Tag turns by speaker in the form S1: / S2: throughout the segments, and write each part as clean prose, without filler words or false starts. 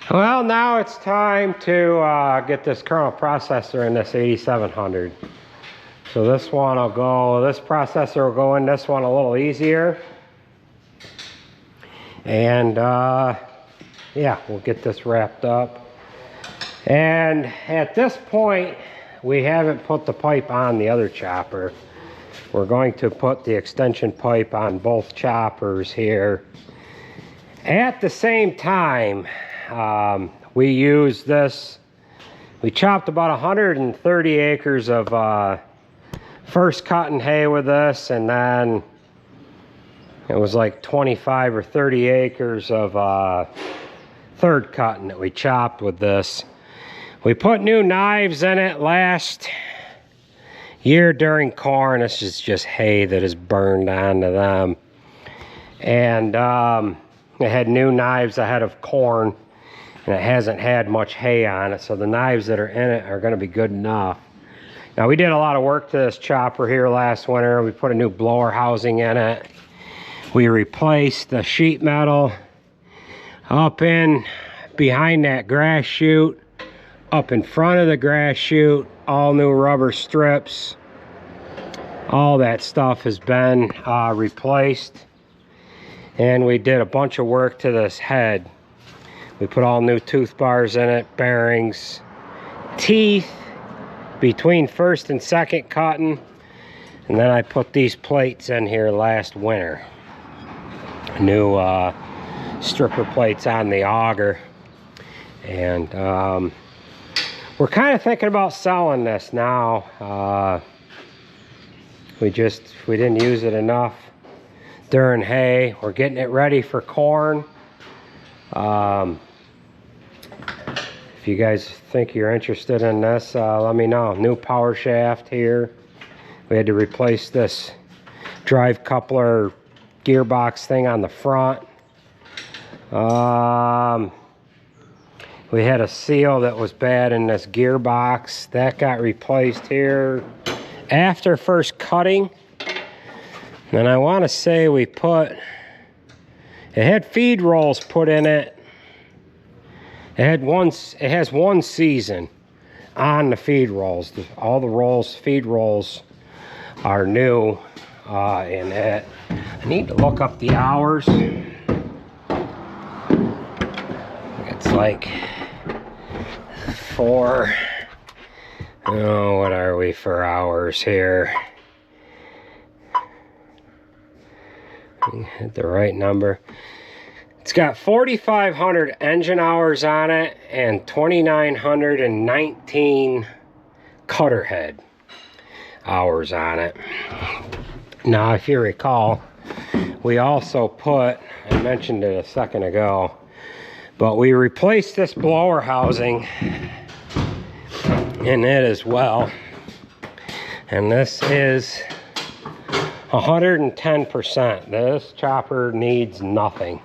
S1: Well, now it's time to get this kernel processor in this 8700. So this processor will go in this one a little easier. And yeah, we'll get this wrapped up. And at this point, we haven't put the pipe on the other chopper. We're going to put the extension pipe on both choppers here. At the same time, we used this. We chopped about 130 acres of first cutting hay with this, and then it was like 25 or 30 acres of third cutting that we chopped with this. We put new knives in it last year during corn. This is just hay that is burned onto them. And it had new knives ahead of corn, and it hasn't had much hay on it, so the knives that are in it are going to be good enough. Now, we did a lot of work to this chopper here last winter. We put a new blower housing in it. We replaced the sheet metal up in behind that grass chute, up in front of the grass chute, all new rubber strips. All that stuff has been replaced. And we did a bunch of work to this head. We put all new tooth bars in it, bearings, teeth between first and second cutting. And then I put these plates in here last winter. New stripper plates on the auger. And we're kind of thinking about selling this now. We didn't use it enough during hay. We're getting it ready for corn. If you guys think you're interested in this, let me know. New power shaft here. We had to replace this drive coupler gearbox thing on the front. We had a seal that was bad in this gearbox. That got replaced here after first cutting. And I want to say it had feed rolls put in it. It has one season on the feed rolls. All the feed rolls are new in it. I need to look up the hours. It's like what are we for hours here? Hit the right number. It's got 4,500 engine hours on it and 2,919 cutter head hours on it. Now, if you recall, we also I mentioned it a second ago, but we replaced this blower housing in it as well. And this is 110%. This chopper needs nothing.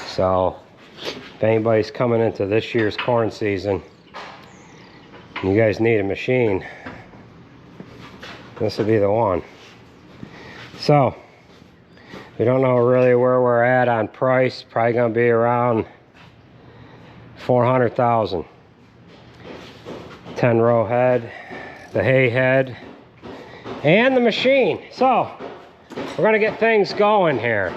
S1: So if anybody's coming into this year's corn season, you guys need a machine, this would be the one. So we don't know really where we're at on price. Probably gonna be around 400,000. 10 row head, the hay head, and the machine. So we're gonna get things going here.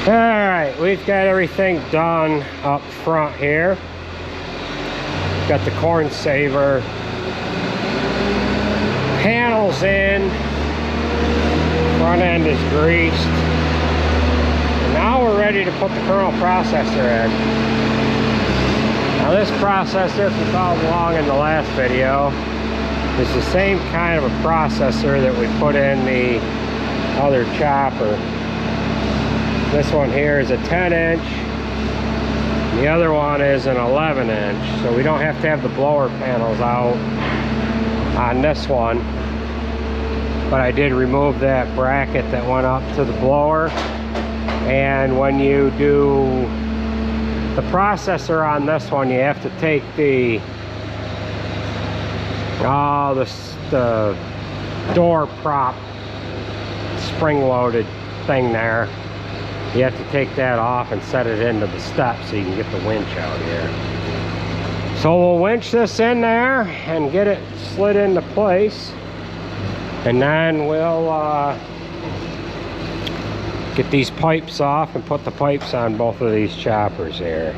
S1: All right, we've got everything done up front here. Got the corn saver panels in. Front end is greased. And now we're ready to put the kernel processor in. Now this processor, if you followed along in the last video, is the same kind of a processor that we put in the other chopper. This one here is a 10-inch. The other one is an 11-inch. So we don't have to have the blower panels out on this one. But I did remove that bracket that went up to the blower. And when you do the processor on this one, you have to take the door prop spring-loaded thing there You have to take that off and set it into the step so you can get the winch out here. So we'll winch this in there and get it slid into place, and then we'll get these pipes off and put the pipes on both of these choppers here.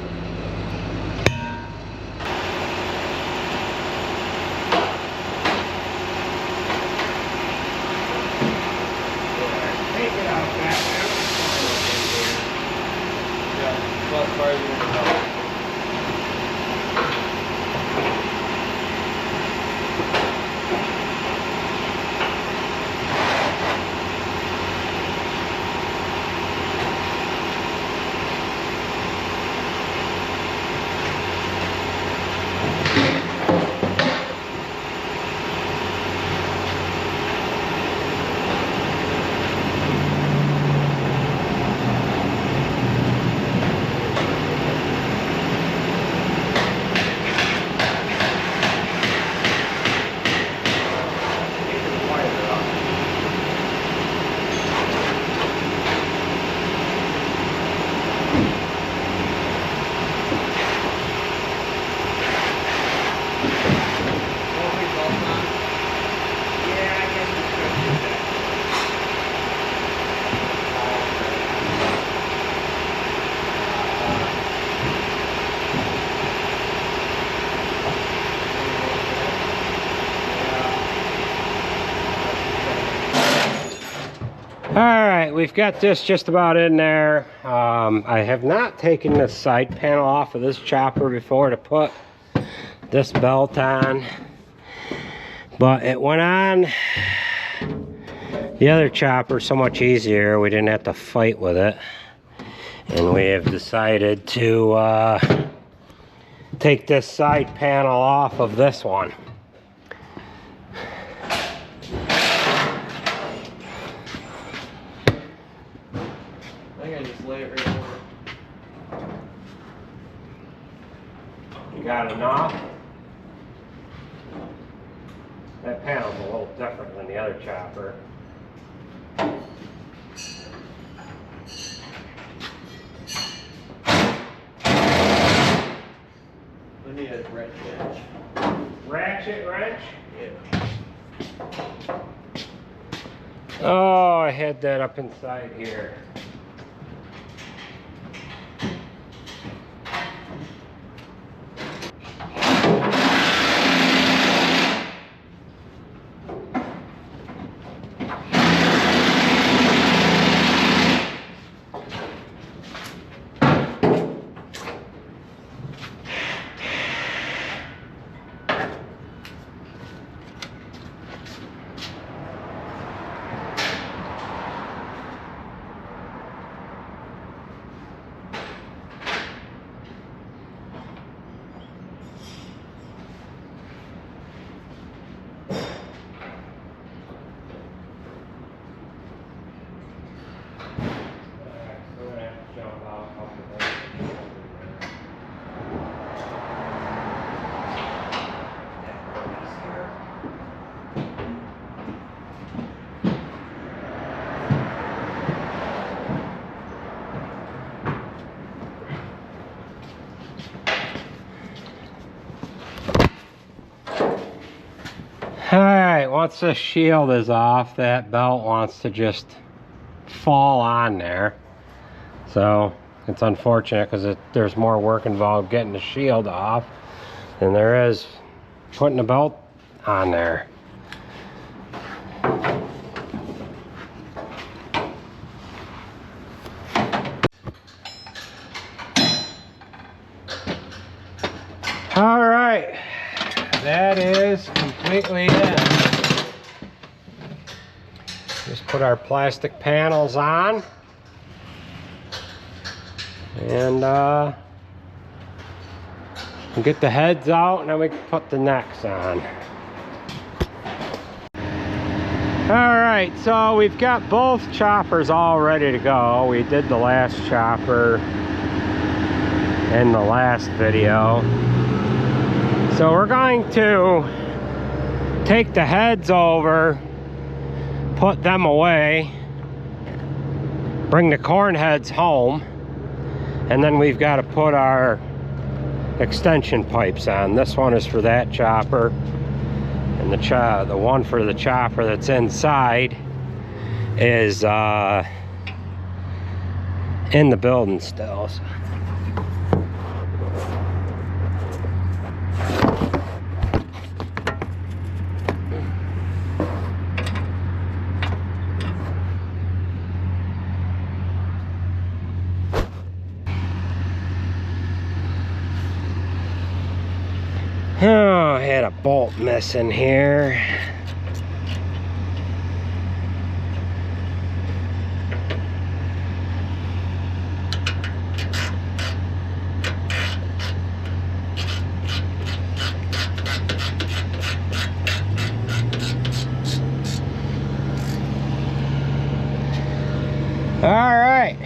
S1: Alright, we've got this just about in there. I have not taken the side panel off of this chopper before to put this belt on, but it went on the other chopper so much easier. We didn't have to fight with it, and we have decided to take this side panel off of this one. You got enough? That panel's a little different than the other chopper.
S2: I need a ratchet wrench.
S1: Ratchet wrench?
S2: Yeah.
S1: Oh, I had that up inside here. Alright, once the shield is off, that belt wants to just fall on there. So it's unfortunate because there's more work involved getting the shield off than there is putting the belt on there. Alright, that is completely in. Just put our plastic panels on, and get the heads out, and then we can put the necks on. Alright, so we've got both choppers all ready to go. We did the last chopper in the last video. So we're going to take the heads over, put them away, bring the corn heads home, and then we've got to put our extension pipes on. This one is for that chopper, and the one for the chopper that's inside is in the building still. So. Oh, I had a bolt missing here. All right.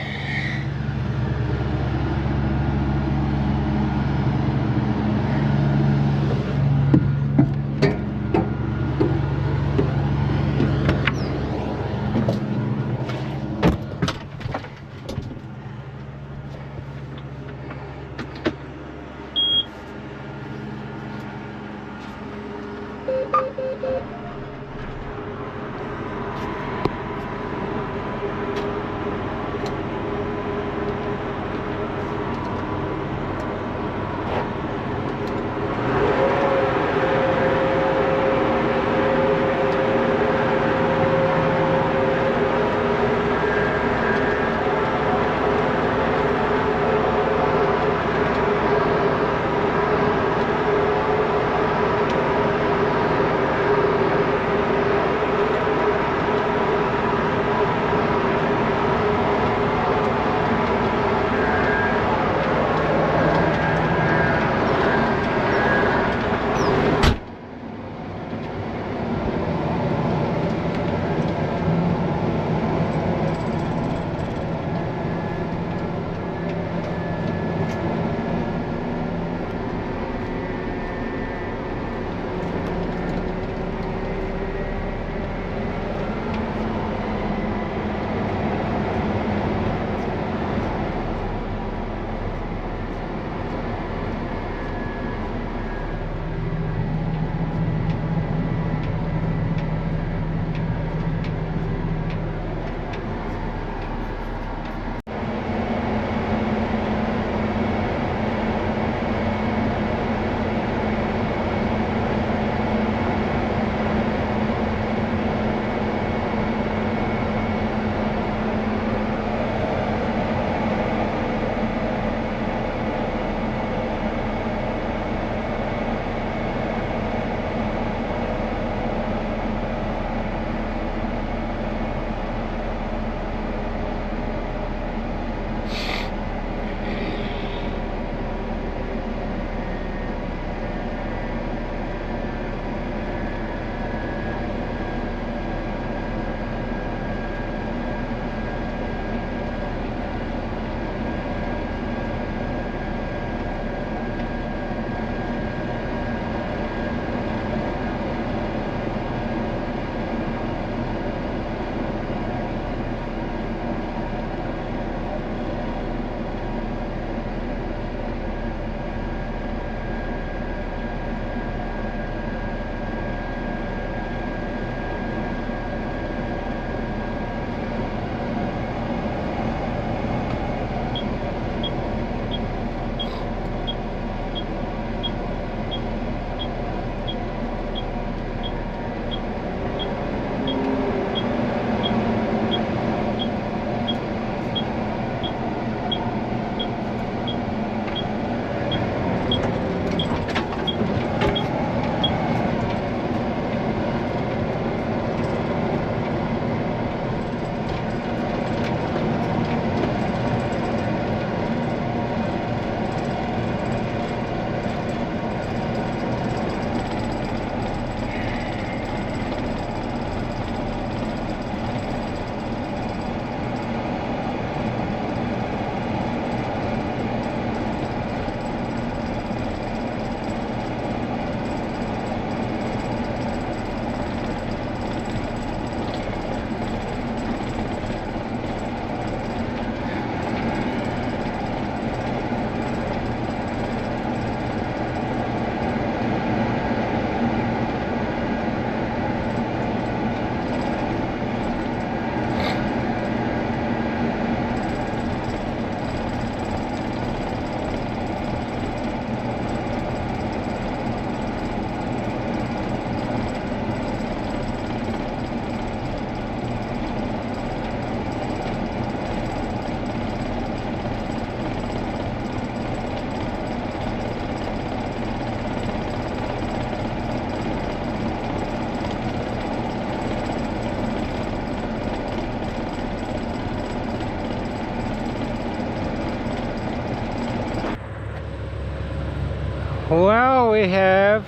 S1: Well, we have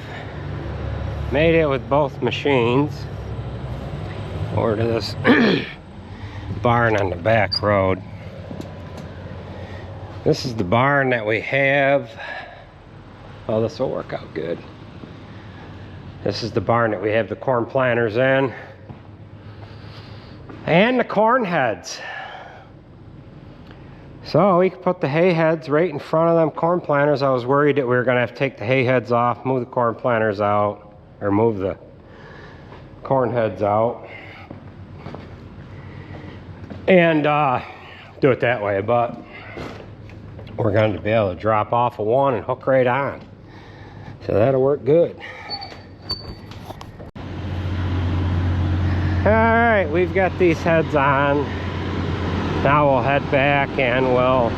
S1: made it with both machines over to this barn on the back road. This is the barn that we have. Oh, this will work out good. This is the barn that we have the corn planters in. And the corn heads. So we could put the hay heads right in front of them corn planters. I was worried that we were gonna have to take the hay heads off, move the corn planters out, or move the corn heads out. And do it that way, but we're going to be able to drop off of one and hook right on. So that'll work good. Alright, we've got these heads on. Now we'll head back and we'll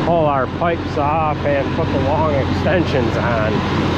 S1: pull our pipes off and put the long extensions on.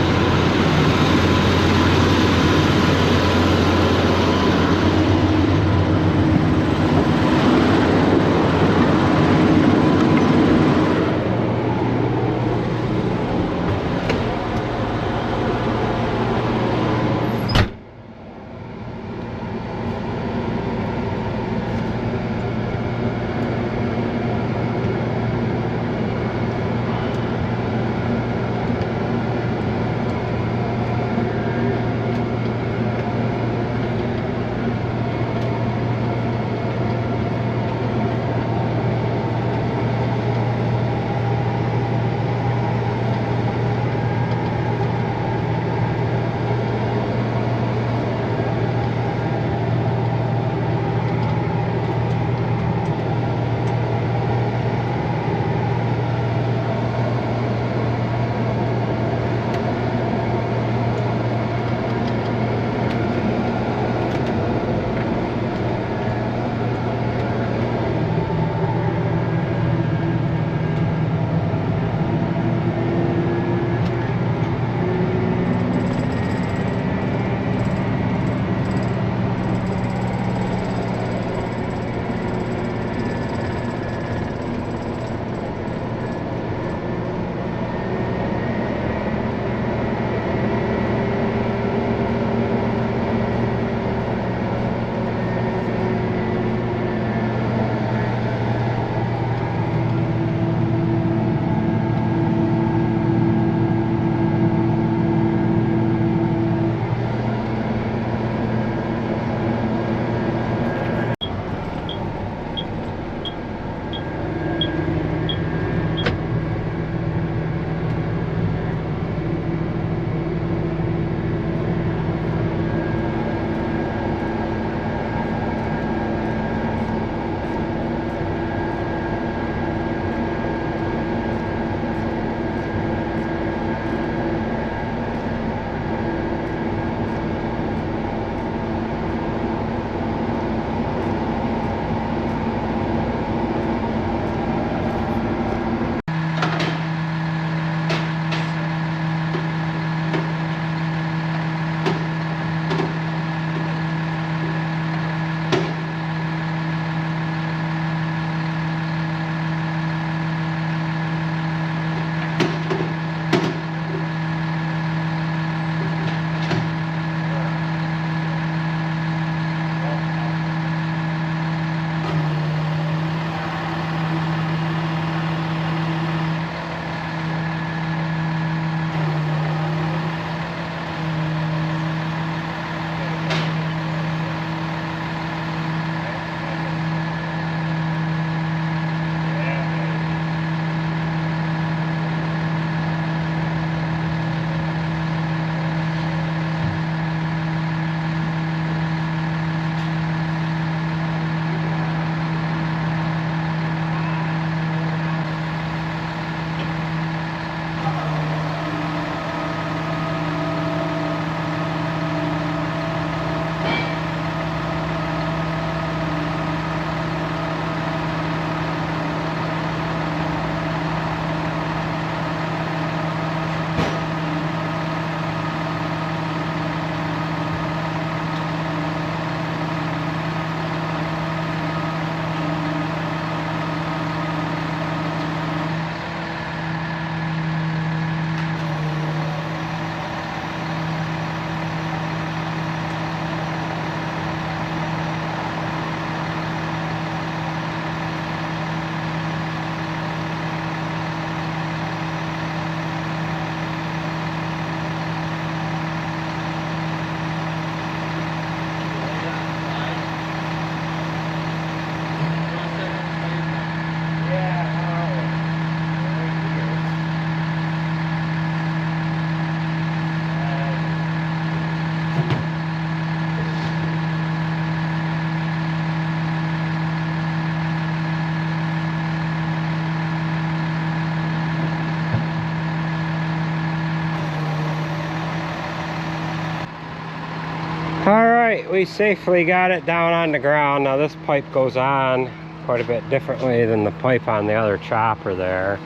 S1: we safely got it down on the ground. Now this pipe goes on quite a bit differently than the pipe on the other chopper there.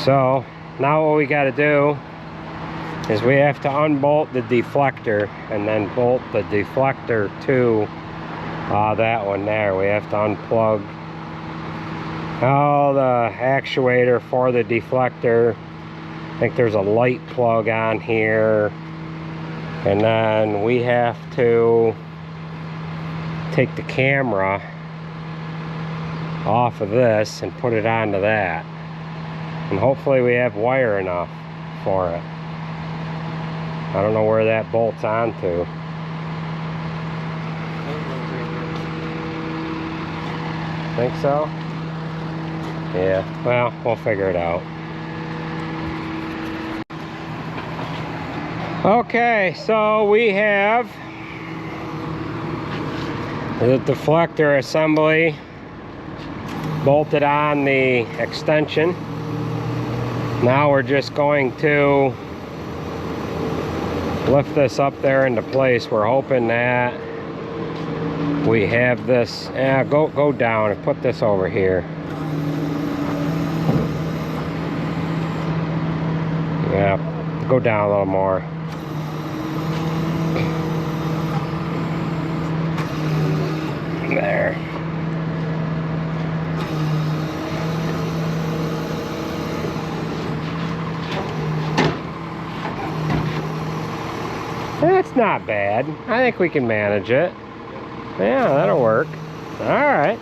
S1: So now what we got to do is we have to unbolt the deflector and then bolt the deflector to that one there. We have to unplug the actuator for the deflector. I think there's a light plug on here, and then we have to take the camera off of this and put it onto that, and hopefully we have wire enough for it. I don't know where that bolts onto. Think so? Yeah, well, we'll figure it out. Okay, so we have the deflector assembly bolted on the extension. Now we're just going to lift this up there into place. We're hoping that we have this. Go down and put this over here. Yeah, go down a little more. There. That's not bad. I think we can manage it. Yeah, that'll work. All right.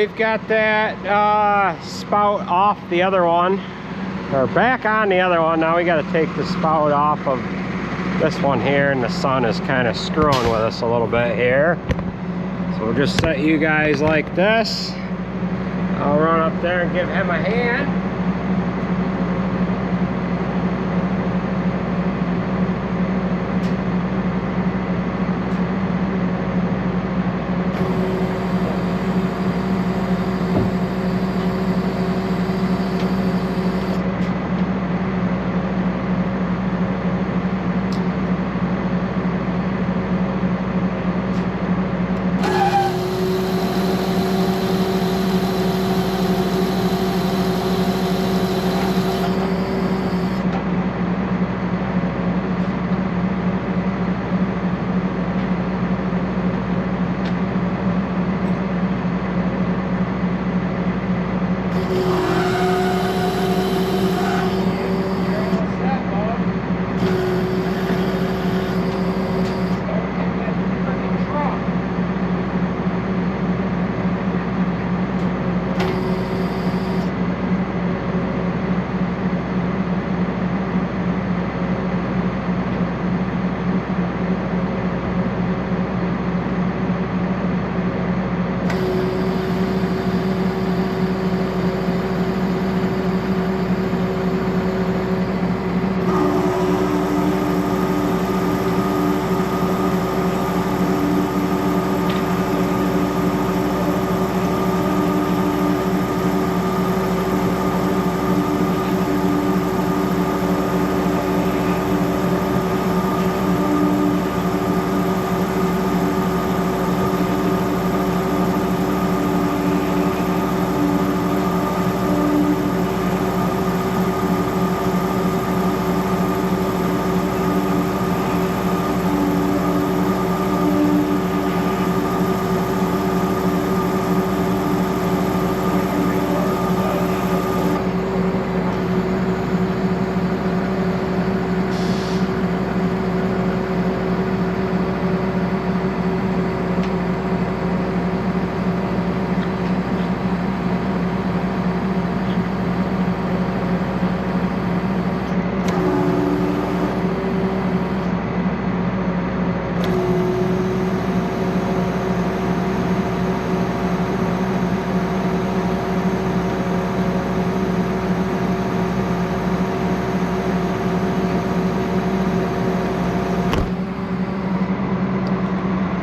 S1: we've got that spout off the other one, or back on the other one. Now we got to take the spout off of this one here, and the sun is kind of screwing with us a little bit here. So we'll just set you guys like this. I'll run up there and give him a hand.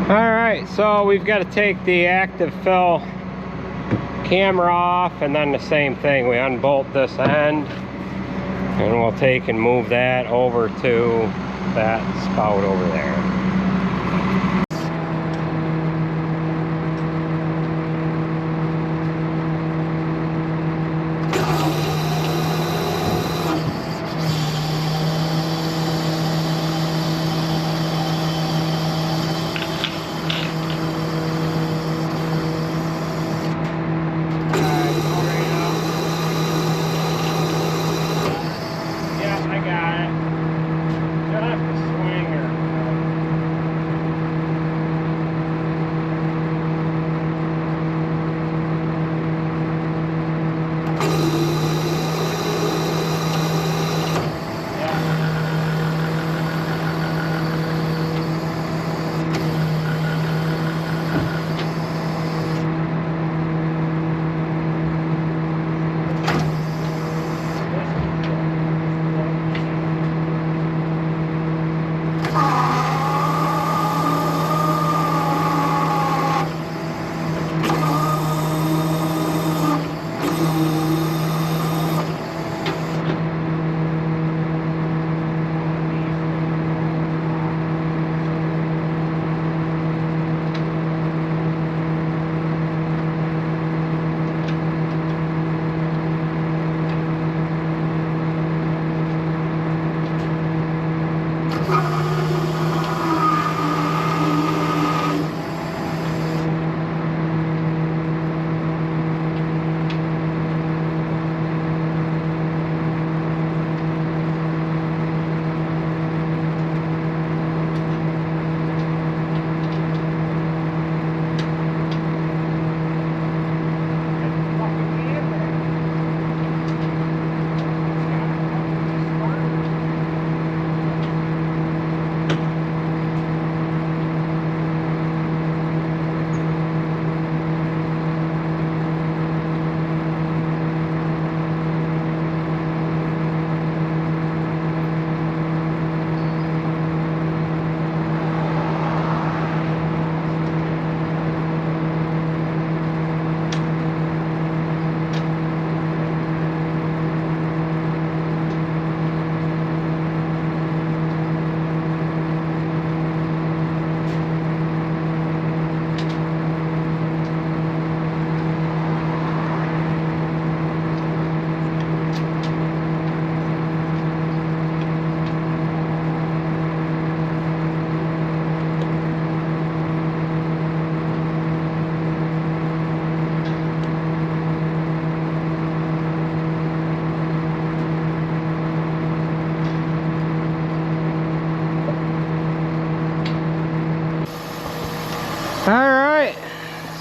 S1: Alright, so we've got to take the active fill camera off, and then the same thing, we unbolt this end and we'll take and move that over to that spout over there.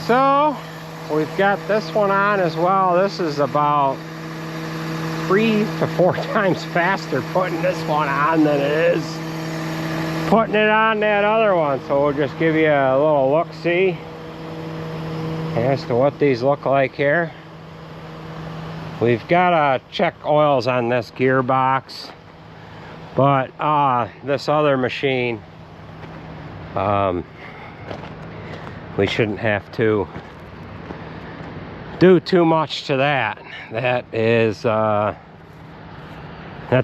S1: So we've got this one on as well. This is about 3 to 4 times faster putting this one on than it is putting it on that other one. So we'll just give you a little look-see as to what these look like here. We've got to check oils on this gearbox, but this other machine, we shouldn't have to do too much to that. That is that's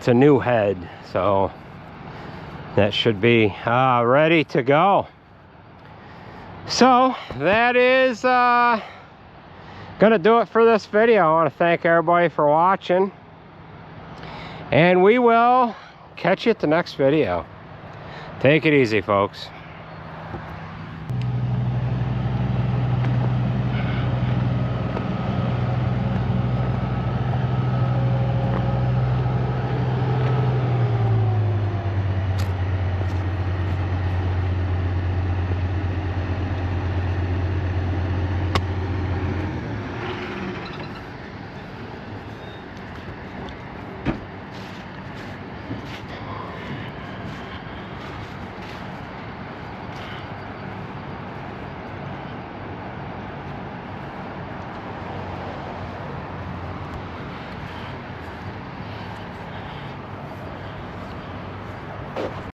S1: a new head, so that should be ready to go. So that is gonna do it for this video. I want to thank everybody for watching, and we will catch you at the next video. Take it easy, folks.